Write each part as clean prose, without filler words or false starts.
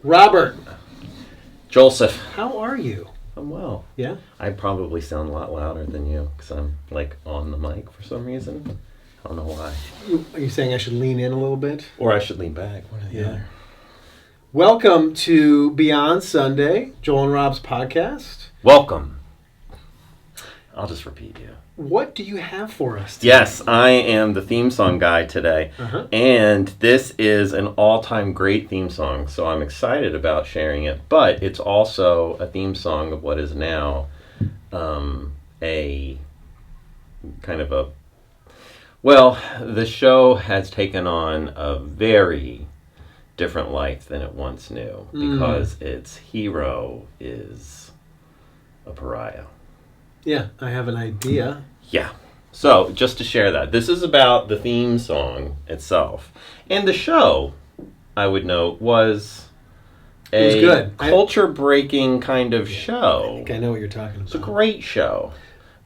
Robert. Joseph. How are you? I'm well. Yeah? I probably sound a lot louder than you because I'm on the mic for some reason. I don't know why. Are you saying I should lean in a little bit? Or I should lean back. One or the other. Welcome to Beyond Sunday, Joel and Rob's podcast. Welcome. I'll just repeat you. What do you have for us today? Yes, I am the theme song guy today. Uh-huh. And this is an all-time great theme song, so I'm excited about sharing it. But it's also a theme song of what is now a kind of a... Well, the show has taken on a very different life than it once knew because its hero is a pariah. Yeah, I have an idea. Yeah. So, just to share that, this is about the theme song itself. And the show, I would note, was a good. culture-breaking kind of show. I think I know what you're talking about. It's a great show.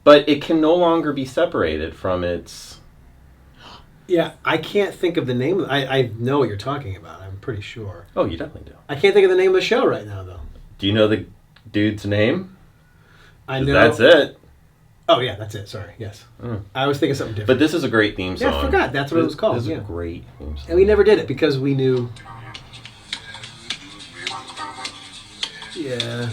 But it can no longer be separated from its... Yeah, I can't think of the name. I know what you're talking about. I'm pretty sure. Oh, you definitely do. I can't think of the name of the show right now, though. Do you know the dude's name? I know. That's it. Oh, yeah, that's it. Sorry. Yes. I was thinking something different. But this is a great theme song. Yeah, I forgot. That's what it was called. This is yeah. a great theme song. And we never did it because we knew... Yeah.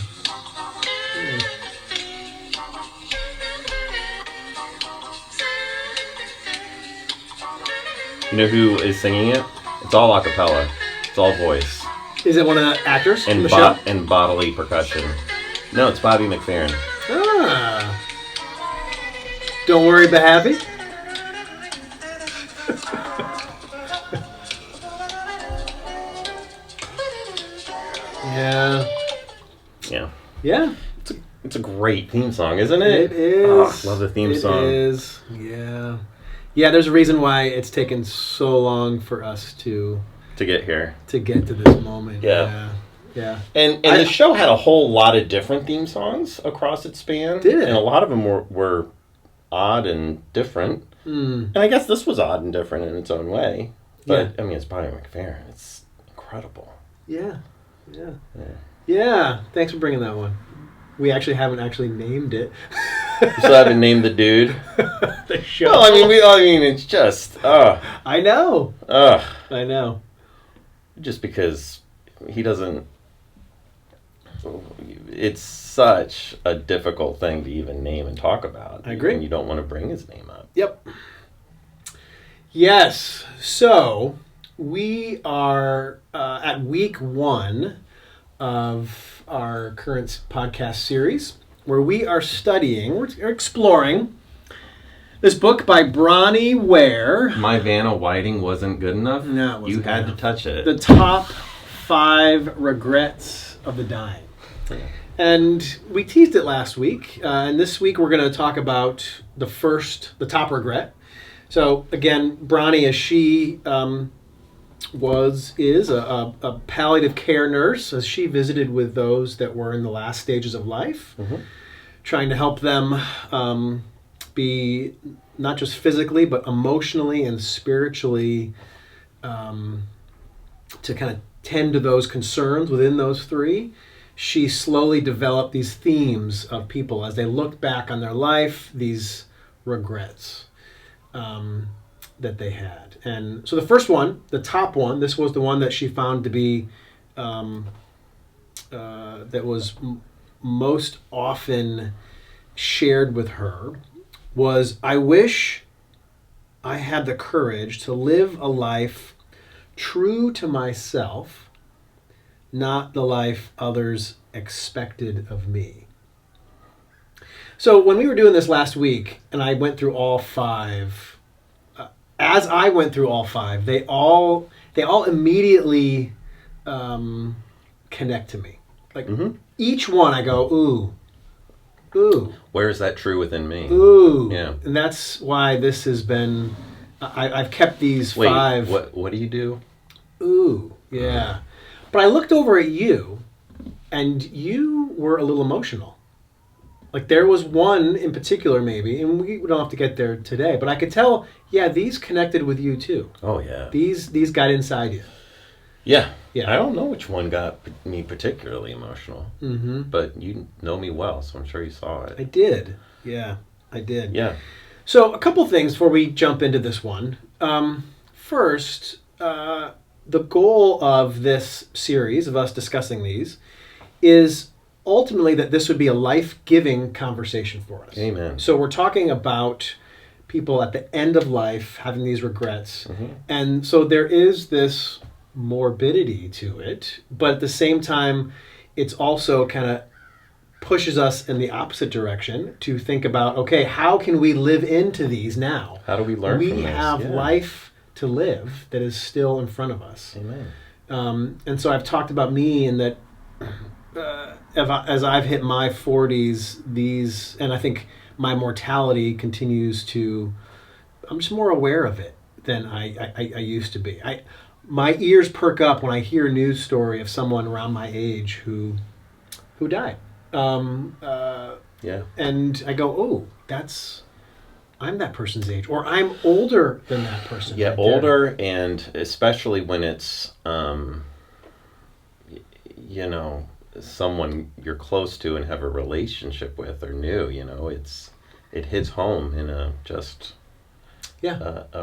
You know who is singing it? It's all a cappella. It's all voice. Is it one of the actors And, from the show? and bodily percussion. No, it's Bobby McFerrin. Ah. Don't worry, but happy? Yeah. Yeah. Yeah. It's a great theme song, isn't it? It is. Oh, love the theme song. It is. Yeah. Yeah, there's a reason why it's taken so long for us to get here. To get to this moment. Yeah. Yeah. And the show had a whole lot of different theme songs across its span. Did it? And a lot of them were odd and different. And I guess this was odd and different in its own way. But, I mean, it's Bobby McFerrin. It's incredible. Yeah. Yeah. Thanks for bringing that one. We actually haven't named it. You still haven't named the dude? The show. Well, I mean, it's just, I know. I know. Just because he doesn't... It's such a difficult thing to even name and talk about. I agree. And you don't want to bring his name up. Yep. Yes. So, we are at week 1 of our current podcast series, where we are studying, we're exploring this book by Bronnie Ware. My Vanna Whiting wasn't good enough? No, it wasn't You had good to touch it. The top 5 regrets of the dying. Yeah. And we teased it last week, and this week we're going to talk about the top regret. So again, Bronnie, as she is a palliative care nurse, as she visited with those that were in the last stages of life, trying to help them be not just physically, but emotionally and spiritually to kind of tend to those concerns within those 3. She slowly developed these themes of people as they looked back on their life, these regrets that they had. And so the first one, the top one, this was the one that she found to be that was most often shared with her, was, I wish I had the courage to live a life true to myself, not the life others expected of me. So when we were doing this last week, and I went through all 5, as I went through all 5, they all immediately connect to me. Like each one, I go, ooh. Where is that true within me? Ooh. Yeah. And that's why this has been. I've kept these 5. What do you do? Ooh. Yeah. But I looked over at you, and you were a little emotional. Like there was one in particular maybe, and we don't have to get there today, but I could tell, yeah, these connected with you too. Oh, yeah. These got inside you. Yeah. Yeah. I don't know which one got me particularly emotional, Mm-hmm. but you know me well, so I'm sure you saw I it. did. Yeah, I did. Yeah. So, a couple things before we jump into this one. First, the goal of this series, of us discussing these, is ultimately that this would be a life-giving conversation for us. Amen. So, we're talking about people at the end of life having these regrets. Mm-hmm. And so there is this morbidity to it, but at the same time, it's also kind of pushes us in the opposite direction to think about, okay, how can we live into these now? How do we learn We from this? have Yeah. life to live that is still in front of us. Amen. And so I've talked about me in that as I've hit my 40s, these, and I think my mortality continues to, I'm just more aware of it than I used to be. My ears perk up when I hear a news story of someone around my age who died. Yeah. And I go, oh, I'm that person's age, or I'm older than that person. Yeah, right there. older, and especially when it's, someone you're close to and have a relationship with or new, it hits home in a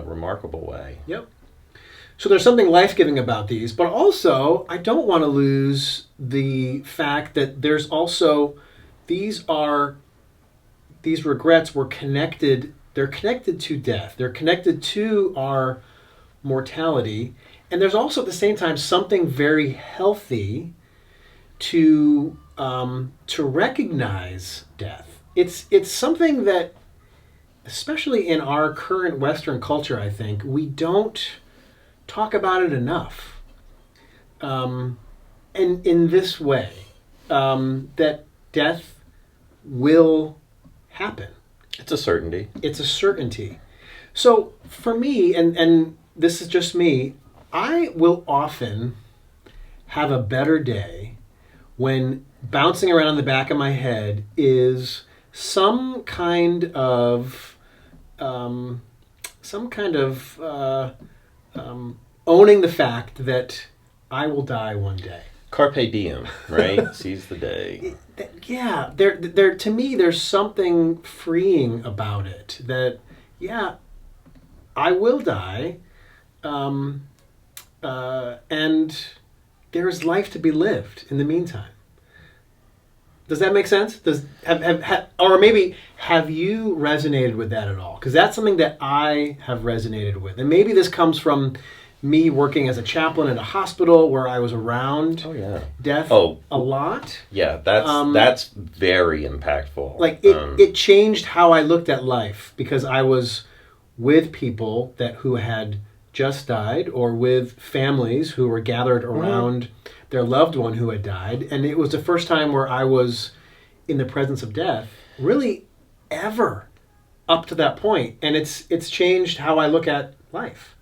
remarkable way. Yep. So there's something life-giving about these, but also I don't want to lose the fact that there's also these regrets were connected. They're connected to death. They're connected to our mortality, and there's also at the same time something very healthy to recognize death. It's something that, especially in our current Western culture, I think we don't talk about it enough. And in this way, that death will happen. It's a certainty. It's a certainty. So for me, and this is just me, I will often have a better day when bouncing around in the back of my head is some kind of owning the fact that I will die one day. Carpe diem, right? Seize the day. Yeah, there. To me, there's something freeing about it. That, yeah, I will die, and there's life to be lived in the meantime. Does that make sense? Or maybe have you resonated with that at all? Because that's something that I have resonated with, and maybe this comes from me working as a chaplain at a hospital where I was around death a lot. Yeah, that's very impactful. Like it changed how I looked at life because I was with people who had just died, or with families who were gathered around their loved one who had died, and it was the first time where I was in the presence of death, really ever up to that point, and it's changed how I look at life.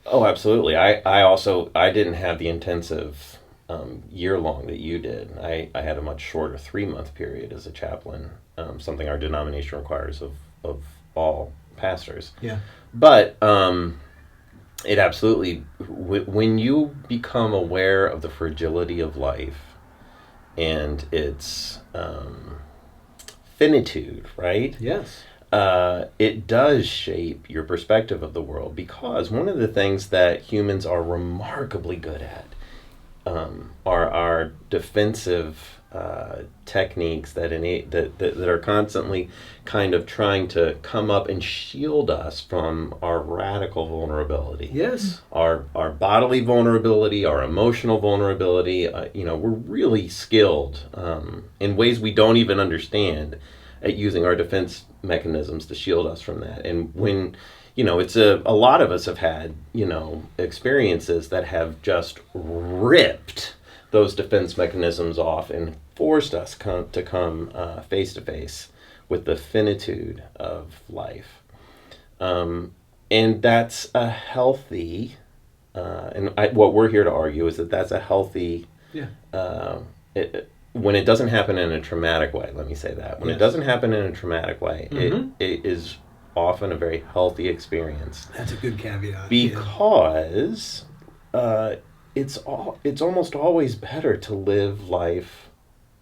Oh, absolutely. I didn't have the intensive year-long that you did. I had a much shorter 3-month period as a chaplain, something our denomination requires of all pastors. Yeah. But it absolutely, when you become aware of the fragility of life and its finitude, right? Yes. It does shape your perspective of the world, because one of the things that humans are remarkably good at are our defensive techniques that are constantly kind of trying to come up and shield us from our radical vulnerability. Yes. Our bodily vulnerability, our emotional vulnerability. We're really skilled in ways we don't even understand at using our defense mechanisms to shield us from that. And when, it's a lot of us have had, experiences that have just ripped those defense mechanisms off and forced us to come face to face with the finitude of life. And that's a healthy, what we're here to argue is that that's a healthy, when it doesn't happen in a traumatic way, let me say that. When it doesn't happen in a traumatic way, it is often a very healthy experience. That's a good caveat. Because it's almost always better to live life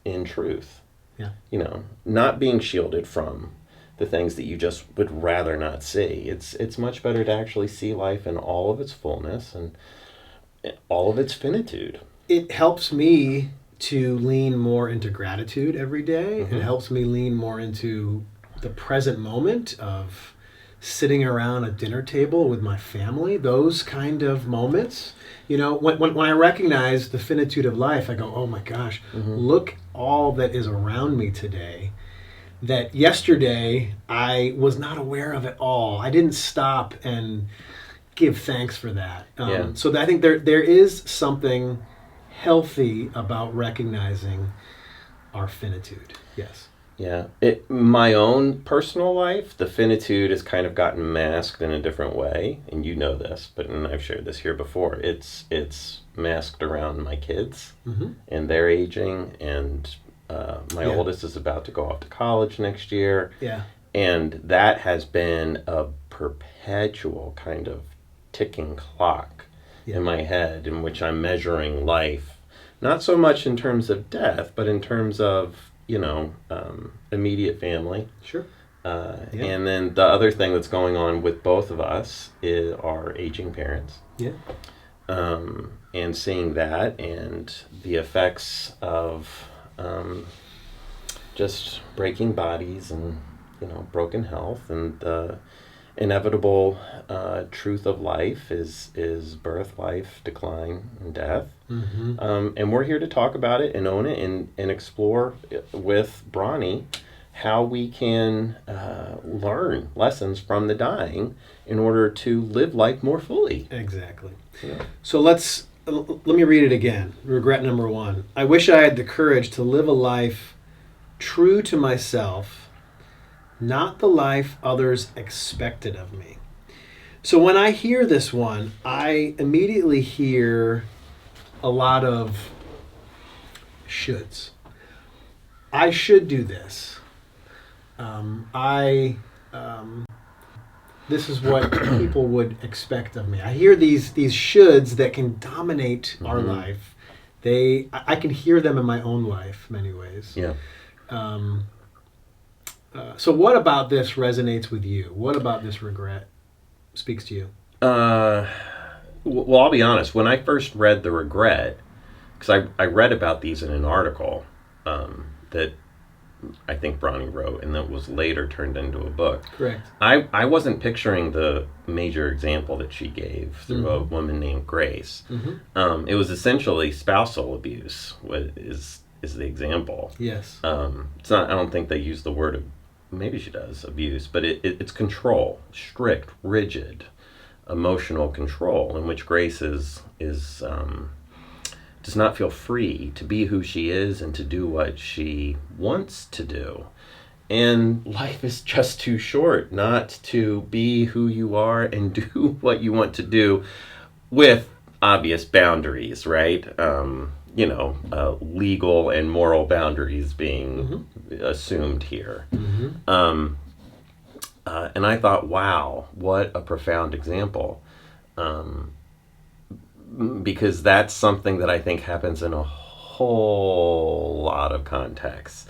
in truth. Yeah. Not being shielded from the things that you just would rather not see. It's much better to actually see life in all of its fullness and all of its finitude. It helps me to lean more into gratitude every day. It helps me lean more into the present moment of sitting around a dinner table with my family, those kind of moments. When I recognize the finitude of life, I go, oh my gosh, look all that is around me today that yesterday I was not aware of at all. I didn't stop and give thanks for that. So I think there is something healthy about recognizing our finitude. Yes. Yeah. My own personal life, the finitude has kind of gotten masked in a different way, and you know this, and I've shared this here before. It's masked around my kids and their aging, and my oldest is about to go off to college next year. Yeah. And that has been a perpetual kind of ticking clock in my head in which I'm measuring life, not so much in terms of death, but in terms of immediate family. Sure. And then the other thing that's going on with both of us is our aging parents. Yeah. And seeing that and the effects of just breaking bodies and broken health, and the inevitable truth of life is birth, life, decline, and death. And we're here to talk about it and own it and explore with Bronnie how we can learn lessons from the dying in order to live life more fully. Exactly. Yeah. So let me read it again. Regret number 1. I wish I had the courage to live a life true to myself, not the life others expected of me. So when I hear this one, I immediately hear a lot of shoulds. I should do this. This is what people would expect of me. I hear these shoulds that can dominate our life. I can hear them in my own life in many ways. Yeah. So what about this resonates with you? What about this regret speaks to you? Well, I'll be honest. When I first read the regret, because I read about these in an article that I think Bronnie wrote, and that was later turned into a book. Correct. I wasn't picturing the major example that she gave through a woman named Grace. It was essentially spousal abuse. Is the example? Yes. It's not. I don't think they use the word. Maybe she does abuse, but it's control, strict, rigid, emotional control, in which Grace does not feel free to be who she is and to do what she wants to do. And life is just too short not to be who you are and do what you want to do with obvious boundaries, right? Legal and moral boundaries being assumed here. And I thought, wow, what a profound example. Because that's something that I think happens in a whole lot of contexts,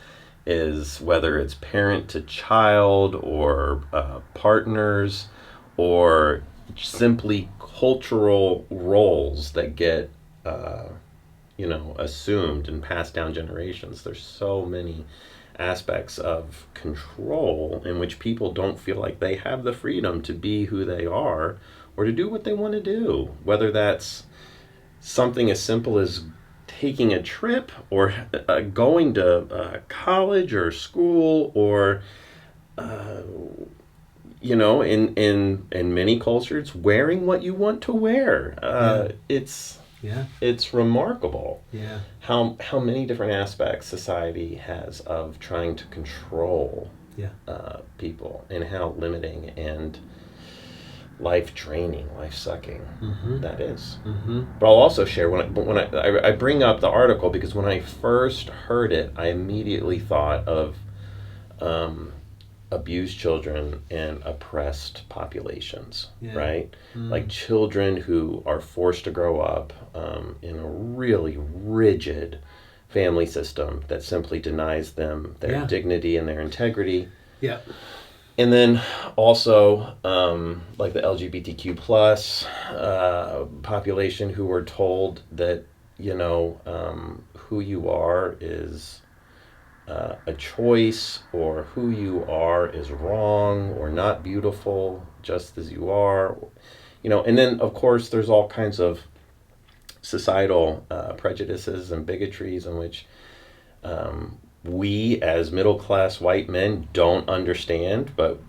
is whether it's parent to child or partners or simply cultural roles that get assumed and passed down generations. There's so many aspects of control in which people don't feel like they have the freedom to be who they are or to do what they want to do, whether that's something as simple as taking a trip or going to college or school, or in many cultures, wearing what you want to wear. It's remarkable how many different aspects society has of trying to control people, and how limiting and life draining, life sucking that is. But I'll also share when I bring up the article because when I first heard it, I immediately thought of abused children in oppressed populations, Yeah. right? Like children who are forced to grow up in a really rigid family system that simply denies them their dignity and their integrity. Yeah. And then also like the LGBTQ plus population who were told that, who you are is a choice, or who you are is wrong or not beautiful just as you are. And then of course there's all kinds of societal prejudices and bigotries in which we as middle class white men don't understand, but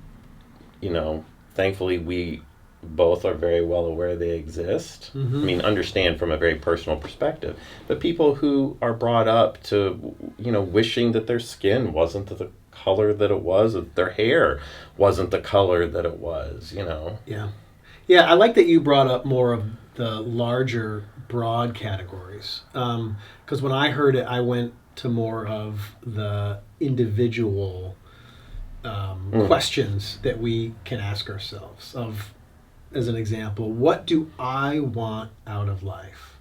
thankfully we both are very well aware they exist. I mean, understand from a very personal perspective. But people who are brought up to, wishing that their skin wasn't the color that it was, that their hair wasn't the color that it was, Yeah. Yeah, I like that you brought up more of the larger, broad categories. Because when I heard it, I went to more of the individual questions that we can ask ourselves of, as an example, what do I want out of life?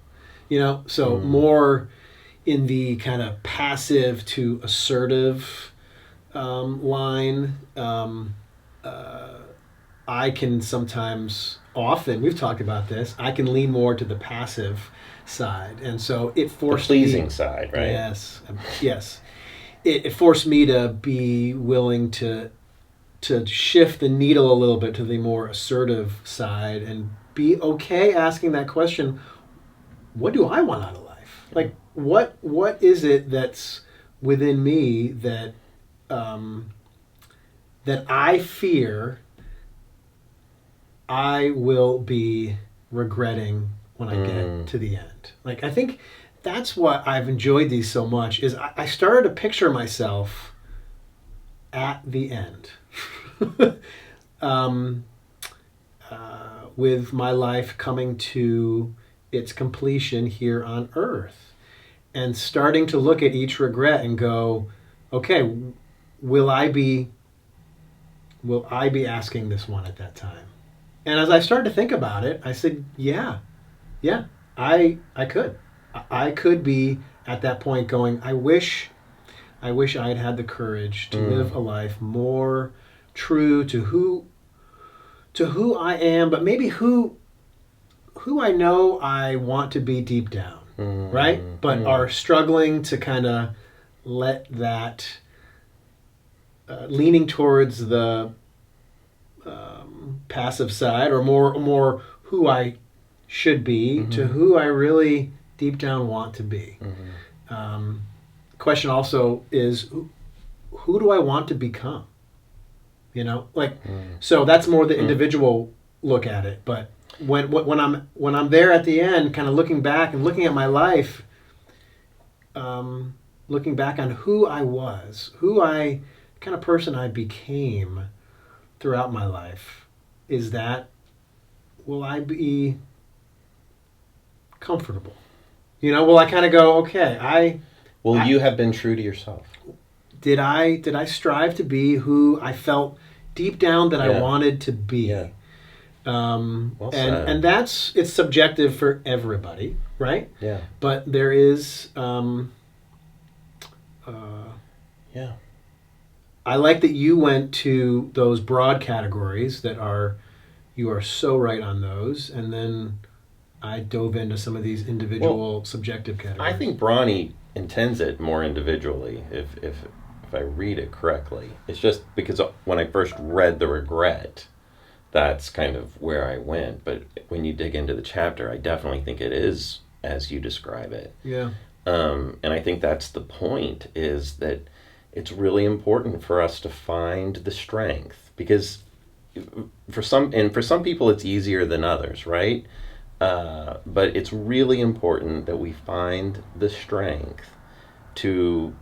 So more in the kind of passive to assertive line. I can often, we've talked about this, I can lean more to the passive side. And so it forced the pleasing side, right? Yes. It forced me to be willing to shift the needle a little bit to the more assertive side and be okay asking that question, what do I want out of life? Like, what is it that's within me that that I fear I will be regretting when I get to the end? Like, I think that's what I've enjoyed these so much, is I started to picture myself at the end. With my life coming to its completion here on earth, and starting to look at each regret and go, okay, will I be asking this one at that time? And as I started to think about it, I said, yeah, I could. I could be at that point going, I wish I had had the courage to live a life more true to who I am, but maybe who I know I want to be deep down, right? But are struggling to kind of let that leaning towards the passive side, or more who I should be to who I really deep down want to be. Question also is, who do I want to become? So that's more the individual look at it. But when I'm there at the end, kind of looking back and looking at my life, looking back on who I was, kind of person I became throughout my life, will I be comfortable? Will I kind of go, okay, Will you have been true to yourself? Did I strive to be who I felt deep down that I wanted to be? Yeah. Well said. And it's subjective for everybody, right? Yeah. But there is I like that you went to those broad categories you are so right on those, and then I dove into some of these individual subjective categories. I think Bronnie intends it more individually, if I read it correctly. It's just because when I first read the regret, that's kind of where I went. But when you dig into the chapter, I definitely think it is as you describe it. Yeah. And I think that's the point, is that it's really important for us to find the strength, because for some people it's easier than others, right? But it's really important that we find the strength to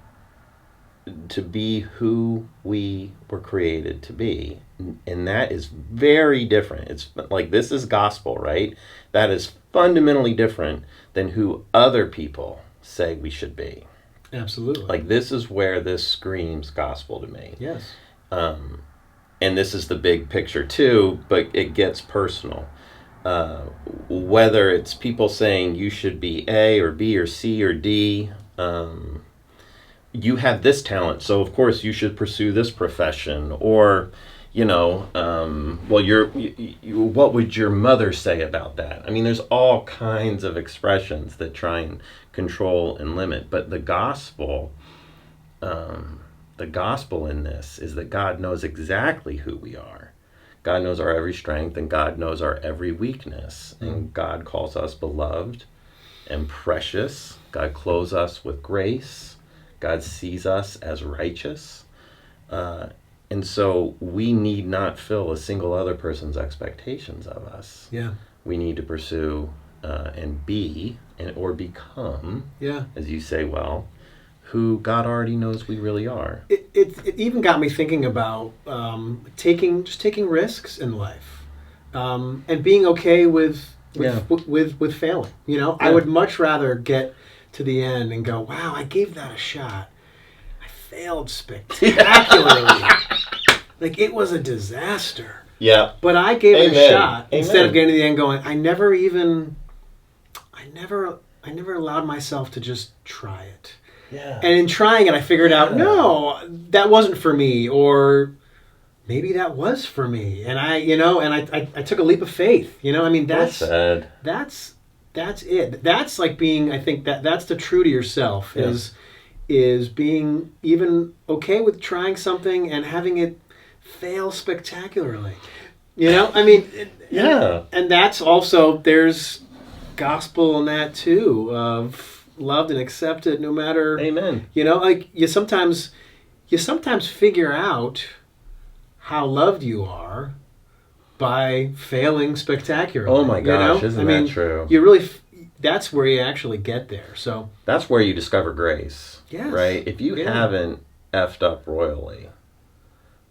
be who we were created to be. And that is very different. It's like, this is gospel, right? That is fundamentally different than who other people say we should be. Absolutely. Like, this is where this screams gospel to me. Yes. and this is the big picture too, but it gets personal. Whether it's people saying you should be A or B or C or D, you have this talent, so of course you should pursue this profession, or well, what would your mother say about that? I mean, there's all kinds of expressions that try and control and limit, but the gospel in this is that God knows exactly who we are. God knows our every strength, and God knows our every weakness. And God calls us beloved and precious. God clothes us with grace. God sees us as righteous. And so we need not fill a single other person's expectations of us. Yeah. We need to pursue and be or become, as you say, who God already knows we really are. It even got me thinking about taking risks in life, and being okay with failing. I would much rather get to the end and go, wow, I gave that a shot. I failed spectacularly. Like, it was a disaster. Yeah. But I gave it a shot. Amen. Instead of getting to the end going, I never allowed myself to just try it. Yeah. And in trying it, I figured out, no, that wasn't for me, or maybe that was for me. And I took a leap of faith. I mean, that's it. That's like being, I think that's the true to yourself, is being even okay with trying something and having it fail spectacularly. I mean, and that's also, there's gospel in that too, of loved and accepted no matter. Amen. Like you sometimes figure out how loved you are by failing spectacularly. Oh my gosh, isn't that true? You really, that's where you actually get there. So that's where you discover grace. Yes. Right? If you haven't effed up royally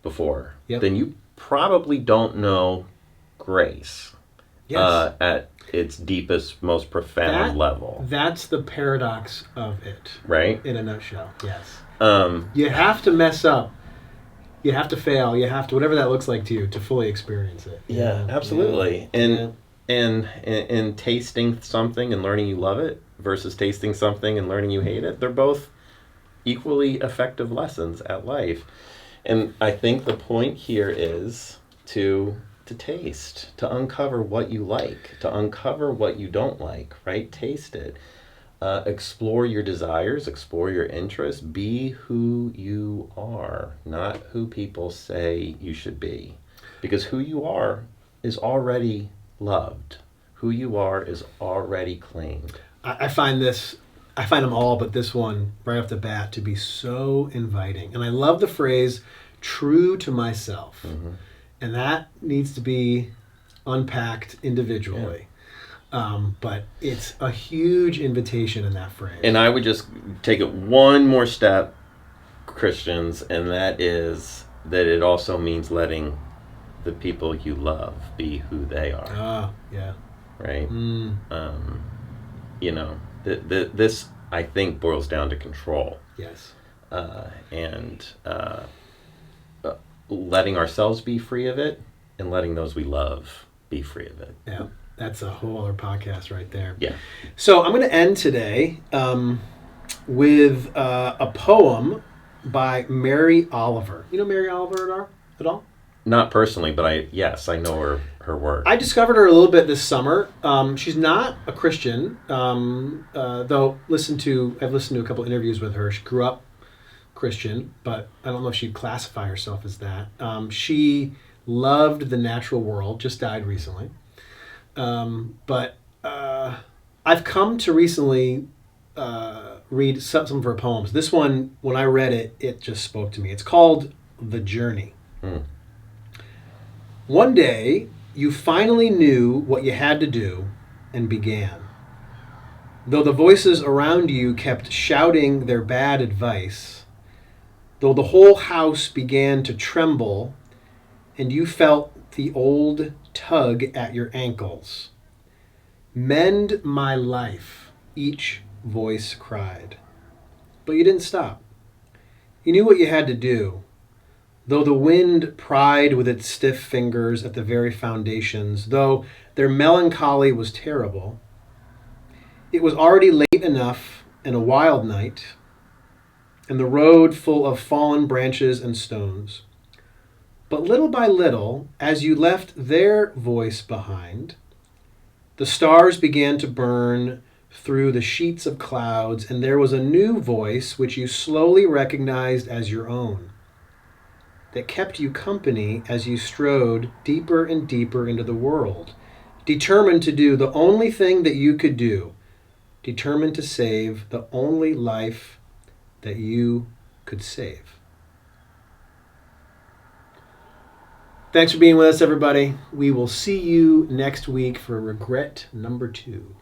before, then you probably don't know grace. Yes. At its deepest, most profound level. That's the paradox of it. Right? In a nutshell, yes. You have to mess up. You have to fail. You have to, whatever that looks like to you, to fully experience it. Yeah, absolutely. Yeah. And tasting something and learning you love it versus tasting something and learning you hate it, they're both equally effective lessons at life. And I think the point here is to taste, to uncover what you like, to uncover what you don't like, right? Taste it. Explore your desires, explore your interests, be who you are, not who people say you should be. Because who you are is already loved. Who you are is already claimed. I find them all, but this one, right off the bat, to be so inviting. And I love the phrase, true to myself. Mm-hmm. And that needs to be unpacked individually. Yeah. But it's a huge invitation in that phrase. And I would just take it one more step, Christians, and that is that it also means letting the people you love be who they are. Ah, yeah. Right? This, I think, boils down to control. Yes. And letting ourselves be free of it and letting those we love be free of it. Yeah, that's a whole other podcast right there. Yeah. So I'm going to end today with a poem by Mary Oliver. You know Mary Oliver at all? Not personally, but I know her work. I discovered her a little bit this summer. She's not a Christian, though I've listened to a couple interviews with her. She grew up Christian, but I don't know if she'd classify herself as that. She loved the natural world, just died recently. But I've come to recently read some of her poems. This one, when I read it, it just spoke to me. It's called The Journey. One day, you finally knew what you had to do and began. Though the voices around you kept shouting their bad advice, though the whole house began to tremble and you felt the old tug at your ankles, mend my life, each voice cried. But you didn't stop. You knew what you had to do. Though the wind pried with its stiff fingers at the very foundations, though their melancholy was terrible, it was already late enough and a wild night, and the road full of fallen branches and stones. But little by little, as you left their voice behind, the stars began to burn through the sheets of clouds, and there was a new voice which you slowly recognized as your own, that kept you company as you strode deeper and deeper into the world, determined to do the only thing that you could do, determined to save the only life that you could save. Thanks for being with us, everybody. We will see you next week for regret number 2.